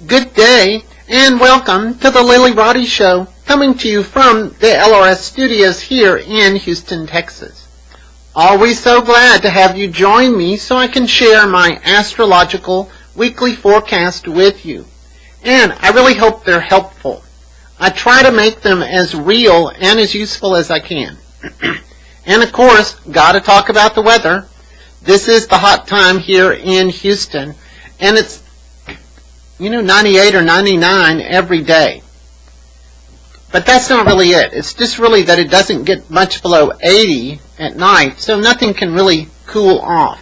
Good day, and welcome to the Lilly Roddy Show, coming to you from the LRS studios here in Houston, Texas. Always so glad to have you join me so I can share my astrological weekly forecast with you. And I really hope they're helpful. I try to make them as real and as useful as I can. And of course, gotta talk about the weather. This is the hot time here in Houston, and it's 98 or 99 every day. But that's not really it. It's just really that it doesn't get much below 80 at night, so nothing can really cool off.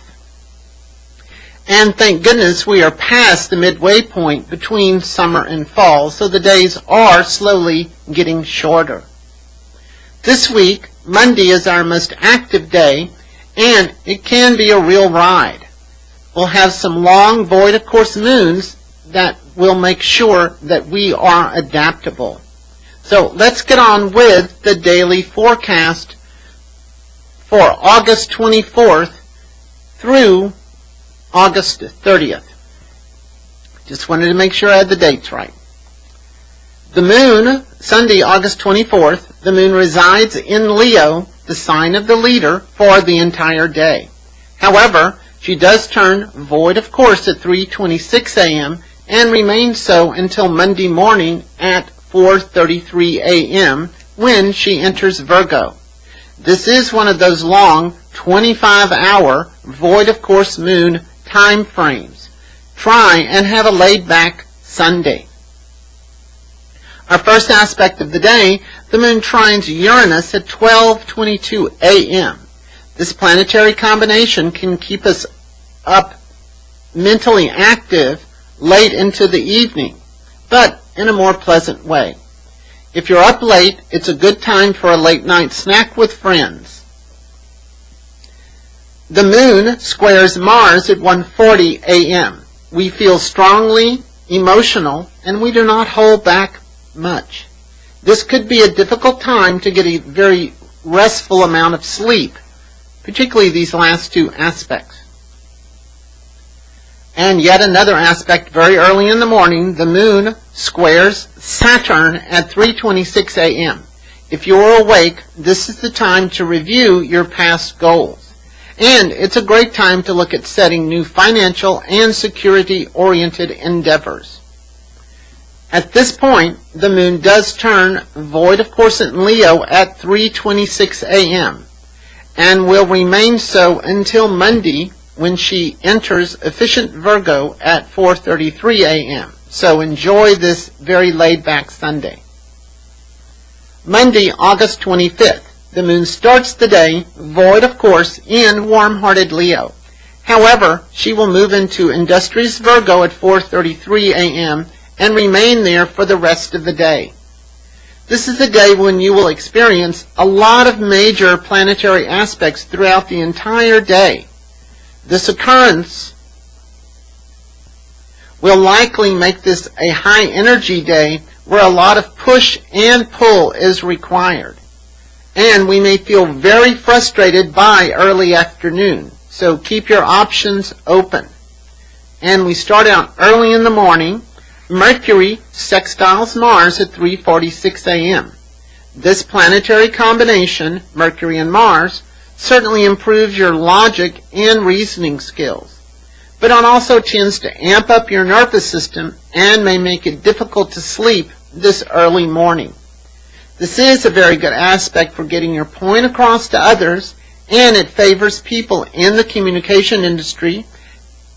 And thank goodness we are past the midway point between summer and fall, so the days are slowly getting shorter. This week, Monday is our most active day, and it can be a real ride. We'll have some long void of course moons that will make sure that we are adaptable. So let's get on with the daily forecast for August 24th through August 30th. Just wanted to make sure I had the dates right. The moon, Sunday, August 24th, the moon resides in Leo, the sign of the leader, for the entire day. However, she does turn void of course at 3:26 a.m. and remains so until Monday morning at 4:33 a.m. when she enters Virgo. This is one of those long 25-hour void of course moon time frames. Try and have a laid-back Sunday. Our first aspect of the day, the moon trines Uranus at 12:22 a.m. This planetary combination can keep us up mentally active late into the evening, but in a more pleasant way. If you're up late, it's a good time for a late night snack with friends. The moon squares Mars at 1:40 a.m. We feel strongly emotional, and we do not hold back much. This could be a difficult time to get a very restful amount of sleep, particularly these last two aspects. And yet another aspect very early in the morning, the moon squares Saturn at 3:26 a.m. If you're awake, this is the time to review your past goals. And it's a great time to look at setting new financial and security-oriented endeavors. At this point, the moon does turn void of course in Leo at 3:26 a.m. and will remain so until Monday when she enters efficient Virgo at 4:33 a.m. So enjoy this very laid-back Sunday. Monday, August 25th, the moon starts the day void of course in warm-hearted Leo. However, she will move into industrious Virgo at 4:33 a.m. and remain there for the rest of the day. This is a day when you will experience a lot of major planetary aspects throughout the entire day. This occurrence will likely make this a high energy day where a lot of push and pull is required. And we may feel very frustrated by early afternoon, so keep your options open. And we start out early in the morning. Mercury sextiles Mars at 3:46 a.m. This planetary combination, Mercury and Mars, certainly improves your logic and reasoning skills, but it also tends to amp up your nervous system and may make it difficult to sleep this early morning. This is a very good aspect for getting your point across to others, and it favors people in the communication industry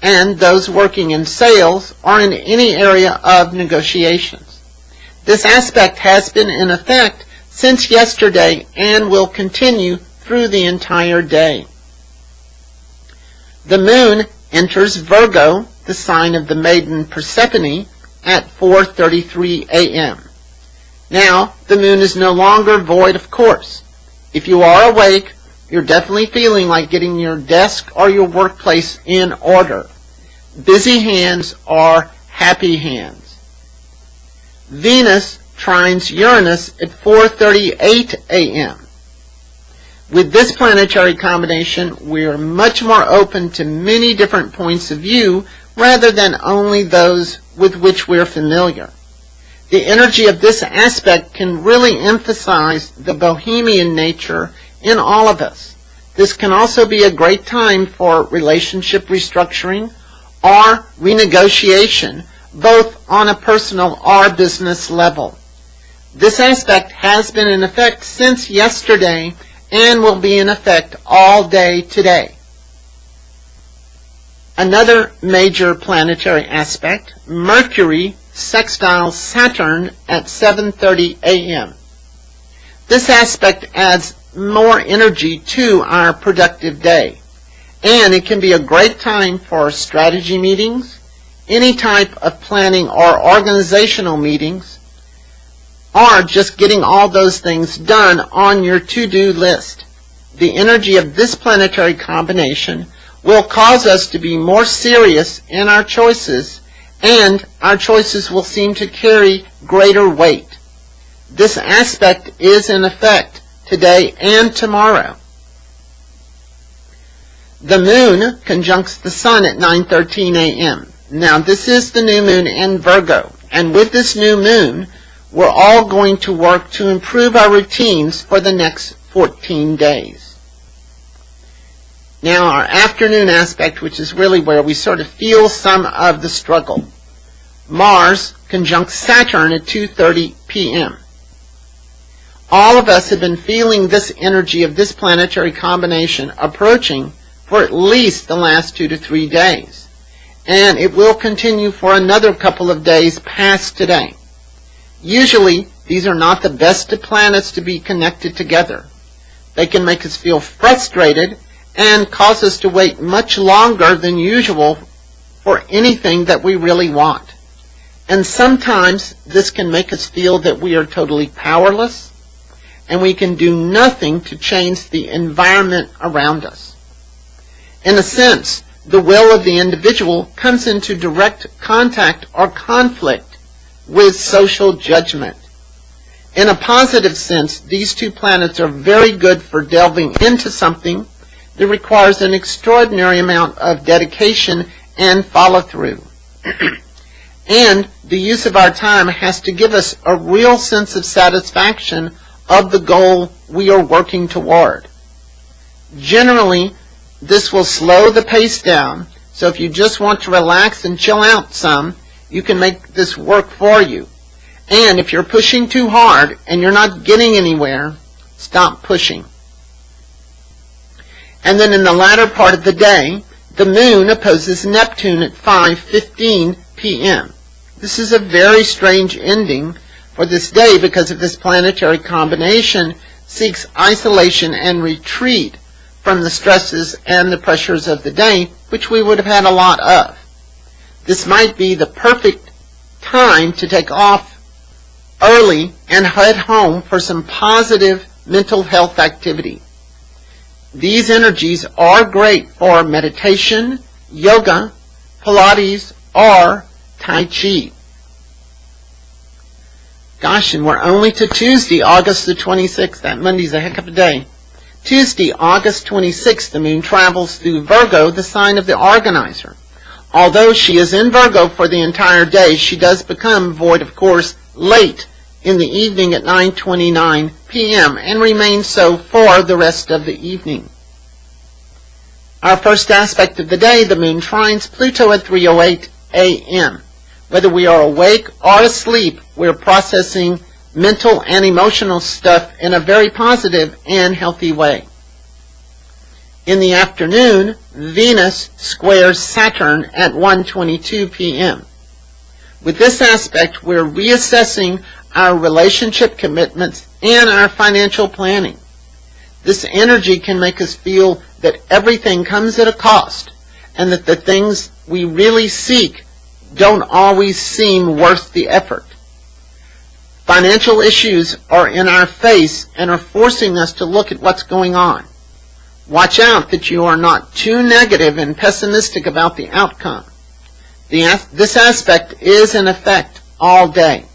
and those working in sales or in any area of negotiations. This aspect has been in effect since yesterday and will continue through the entire day. The moon enters Virgo, the sign of the maiden Persephone, at 4:33 a.m. Now, the moon is no longer void of course. If you are awake, you're definitely feeling like getting your desk or your workplace in order. Busy hands are happy hands. Venus trines Uranus at 4:38 a.m. With this planetary combination, we are much more open to many different points of view rather than only those with which we're familiar. The energy of this aspect can really emphasize the bohemian nature in all of us. This can also be a great time for relationship restructuring or renegotiation, both on a personal or business level. This aspect has been in effect since yesterday and will be in effect all day today. Another major planetary aspect, Mercury sextiles Saturn at 7:30 a.m. This aspect adds more energy to our productive day, and it can be a great time for strategy meetings, any type of planning or organizational meetings, or just getting all those things done on your to-do list. The energy of this planetary combination will cause us to be more serious in our choices, and our choices will seem to carry greater weight. This aspect is in effect today and tomorrow. The moon conjuncts the sun at 9:13 a.m. Now this is the new moon in Virgo, and with this new moon, we're all going to work to improve our routines for the next 14 days. Now our afternoon aspect, which is really where we sort of feel some of the struggle. Mars conjuncts Saturn at 2:30 p.m. All of us have been feeling this energy of this planetary combination approaching for at least the last 2 to 3 days. And it will continue for another couple of days past today. Usually, these are not the best of planets to be connected together. They can make us feel frustrated and cause us to wait much longer than usual for anything that we really want. And sometimes this can make us feel that we are totally powerless and we can do nothing to change the environment around us. In a sense, the will of the individual comes into direct contact or conflict with social judgment. In a positive sense, these two planets are very good for delving into something that requires an extraordinary amount of dedication and follow-through. And the use of our time has to give us a real sense of satisfaction of the goal we are working toward. Generally, this will slow the pace down, so if you just want to relax and chill out some, you can make this work for you. And if you're pushing too hard and you're not getting anywhere, stop pushing. And then in the latter part of the day, the moon opposes Neptune at 5:15 p.m. This is a very strange ending for this day because of this planetary combination seeks isolation and retreat from the stresses and the pressures of the day, which we would have had a lot of. This might be the perfect time to take off early and head home for some positive mental health activity. These energies are great for meditation, yoga, Pilates, or Tai Chi. Gosh, and we're only to Tuesday, August the 26th. That Monday's a heck of a day. Tuesday, August 26th, the moon travels through Virgo, the sign of the organizer. Although she is in Virgo for the entire day, she does become void, of course, late in the evening at 9:29 p.m. and remains so for the rest of the evening. Our first aspect of the day, the moon trines Pluto at 3:08 a.m. Whether we are awake or asleep, we're processing mental and emotional stuff in a very positive and healthy way. In the afternoon, Venus squares Saturn at 1:22 p.m. With this aspect, we're reassessing our relationship commitments and our financial planning. This energy can make us feel that everything comes at a cost and that the things we really seek don't always seem worth the effort. Financial issues are in our face and are forcing us to look at what's going on. Watch out that you are not too negative and pessimistic about the outcome. This aspect is in effect all day.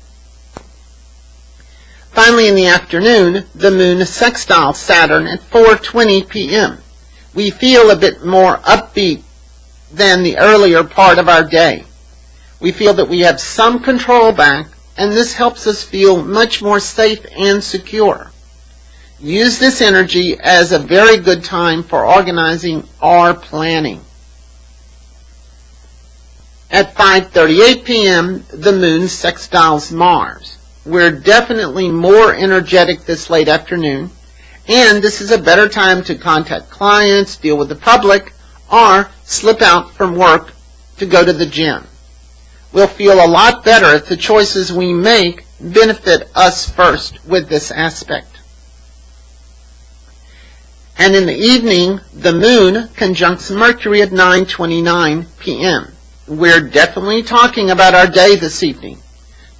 Finally, in the afternoon, the moon sextiles Saturn at 4:20 p.m. We feel a bit more upbeat than the earlier part of our day. We feel that we have some control back, and this helps us feel much more safe and secure. Use this energy as a very good time for organizing or planning. At 5:38 p.m., the moon sextiles Mars. We're definitely more energetic this late afternoon, and this is a better time to contact clients, deal with the public, or slip out from work to go to the gym. We'll feel a lot better if the choices we make benefit us first with this aspect. And in the evening, the moon conjuncts Mercury at 9:29 p.m. We're definitely talking about our day this evening.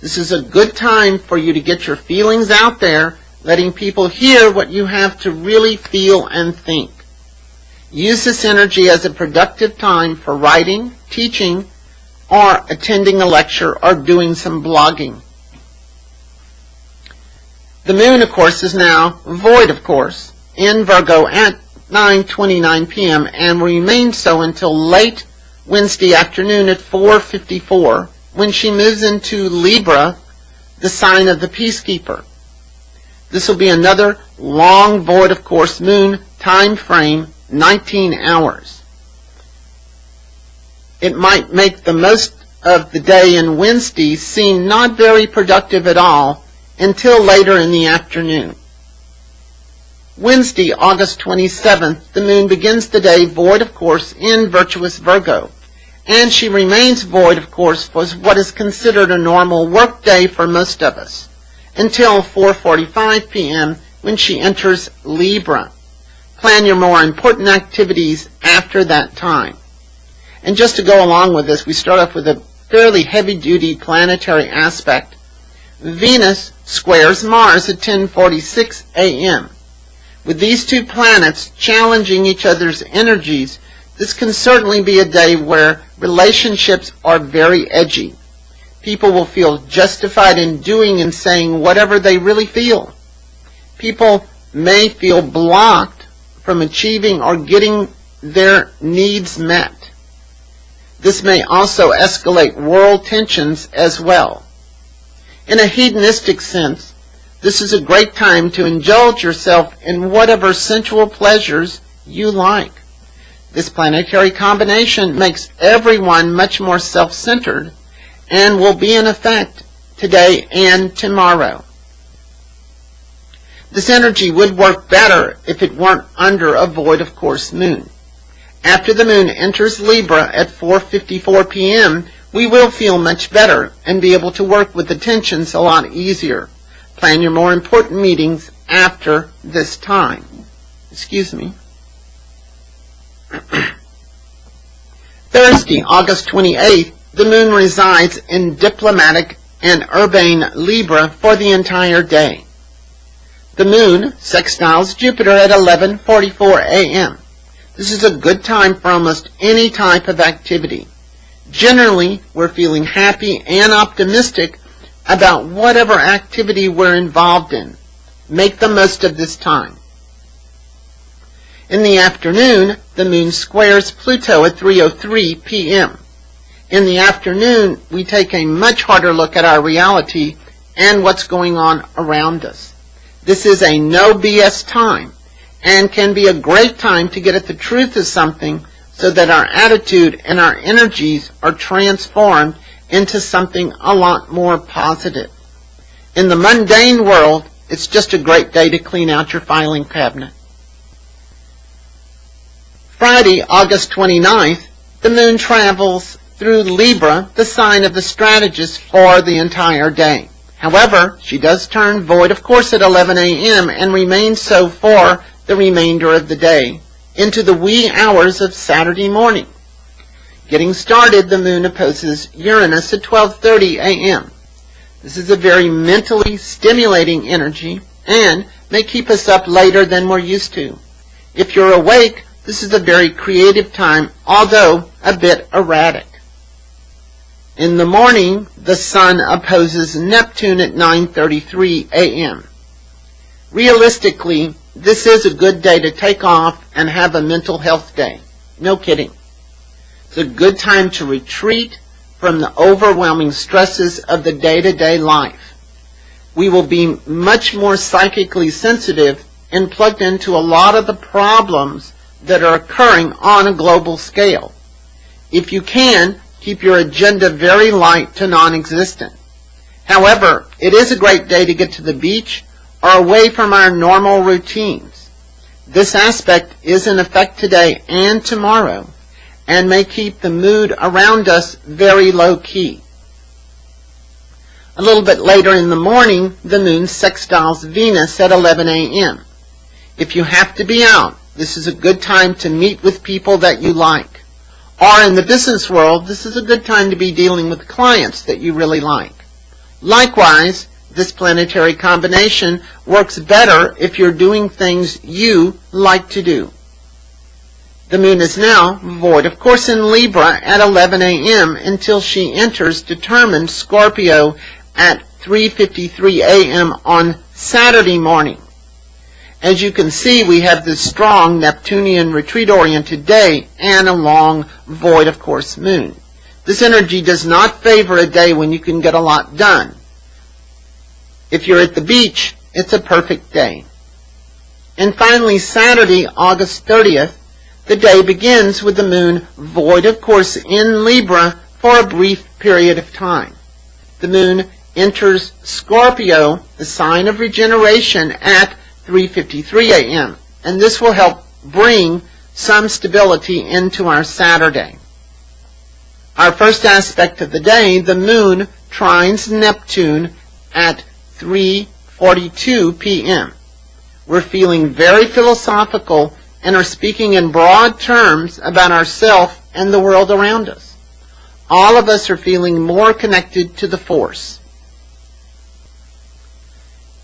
This is a good time for you to get your feelings out there, letting people hear what you have to really feel and think. Use this energy as a productive time for writing, teaching, or attending a lecture or doing some blogging. The moon, of course, is now void, of course, in Virgo at 9:29 p.m. and will remain so until late Wednesday afternoon at 4:54, when she moves into Libra, the sign of the peacekeeper. This will be another long void, of course, moon time frame, 19 hours. It might make the most of the day in Wednesday seem not very productive at all until later in the afternoon. Wednesday, August 27th, the moon begins the day void, of course, in virtuous Virgo, and she remains void, of course, for what is considered a normal work day for most of us, until 4:45 p.m. when she enters Libra. Plan your more important activities after that time. And just to go along with this, we start off with a fairly heavy-duty planetary aspect. Venus squares Mars at 10:46 a.m. With these two planets challenging each other's energies, this can certainly be a day where relationships are very edgy. People will feel justified in doing and saying whatever they really feel. People may feel blocked from achieving or getting their needs met. This may also escalate world tensions as well. In a hedonistic sense, this is a great time to indulge yourself in whatever sensual pleasures you like. This planetary combination makes everyone much more self-centered and will be in effect today and tomorrow. This energy would work better if it weren't under a void, of course, moon. After the moon enters Libra at 4:54 p.m., we will feel much better and be able to work with the tensions a lot easier. Plan your more important meetings after this time. Excuse me. Thursday, August 28th, the moon resides in diplomatic and urbane Libra for the entire day. The moon sextiles Jupiter at 11:44 a.m. This is a good time for almost any type of activity. Generally, we're feeling happy and optimistic about whatever activity we're involved in. Make the most of this time. In the afternoon, the moon squares Pluto at 3:03 p.m. In the afternoon, we take a much harder look at our reality and what's going on around us. This is a no BS time and can be a great time to get at the truth of something so that our attitude and our energies are transformed into something a lot more positive. In the mundane world, it's just a great day to clean out your filing cabinet. Friday, August 29th, the moon travels through Libra, the sign of the strategist, for the entire day. However, she does turn void, of course, at 11 a.m. and remains so for the remainder of the day, into the wee hours of Saturday morning. Getting started, the moon opposes Uranus at 12:30 a.m. This is a very mentally stimulating energy and may keep us up later than we're used to. If you're awake, this is a very creative time, although a bit erratic. In the morning, the sun opposes Neptune at 9:33 a.m. Realistically, this is a good day to take off and have a mental health day. No kidding. It's a good time to retreat, from the overwhelming stresses of the day-to-day life. We will be much more psychically sensitive and plugged into a lot of the problems that are occurring on a global scale. If you can, keep your agenda very light to non-existent. However, it is a great day to get to the beach or away from our normal routines. This aspect is in effect today and tomorrow, and may keep the mood around us very low-key. A little bit later in the morning, the moon sextiles Venus at 11 a.m. If you have to be out, this is a good time to meet with people that you like. Or in the business world, this is a good time to be dealing with clients that you really like. Likewise, this planetary combination works better if you're doing things you like to do. The moon is now void, of course, in Libra at 11 a.m. until she enters determined Scorpio at 3:53 a.m. on Saturday morning. As you can see, we have this strong Neptunian retreat-oriented day and a long void, of course, moon. This energy does not favor a day when you can get a lot done. If you're at the beach, it's a perfect day. And finally, Saturday, August 30th, the day begins with the moon void, of course, in Libra for a brief period of time. The moon enters Scorpio, the sign of regeneration, at 3:53 a.m., and this will help bring some stability into our Saturday. Our first aspect of the day, the moon trines Neptune at 3:42 p.m. We're feeling very philosophical and are speaking in broad terms about ourselves and the world around us. All of us are feeling more connected to the force.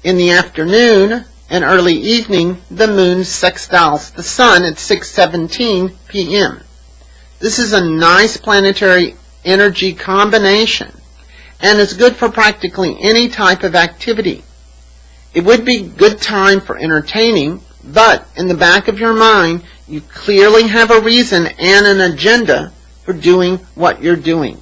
In the afternoon and early evening, the moon sextiles the sun at 6:17 p.m. This is a nice planetary energy combination and is good for practically any type of activity. It would be a good time for entertaining, but in the back of your mind, you clearly have a reason and an agenda for doing what you're doing.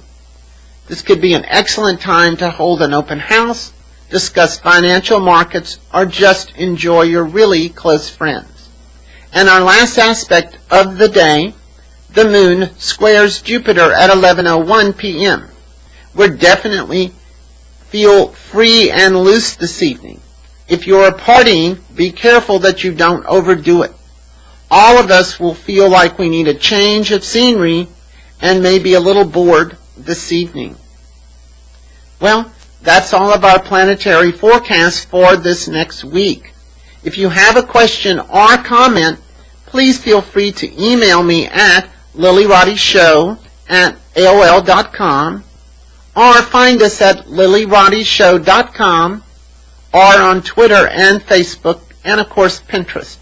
This could be an excellent time to hold an open house, discuss financial markets, or just enjoy your really close friends. And our last aspect of the day, the moon squares Jupiter at 11:01 p.m. We're definitely feel free and loose this evening. If you're partying, be careful that you don't overdo it. All of us will feel like we need a change of scenery and may be a little bored this evening. Well, that's all of our planetary forecast for this next week. If you have a question or comment, please feel free to email me at lilyroddyshow@aol.com or find us at lilyroddyshow.com or on Twitter and Facebook and, of course, Pinterest.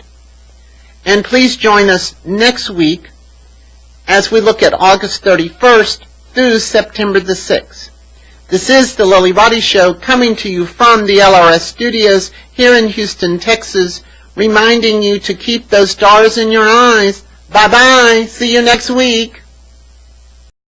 And please join us next week as we look at August 31st through September the 6th. This is the Lilly Roddy Show coming to you from the LRS studios here in Houston, Texas, reminding you to keep those stars in your eyes. Bye-bye. See you next week.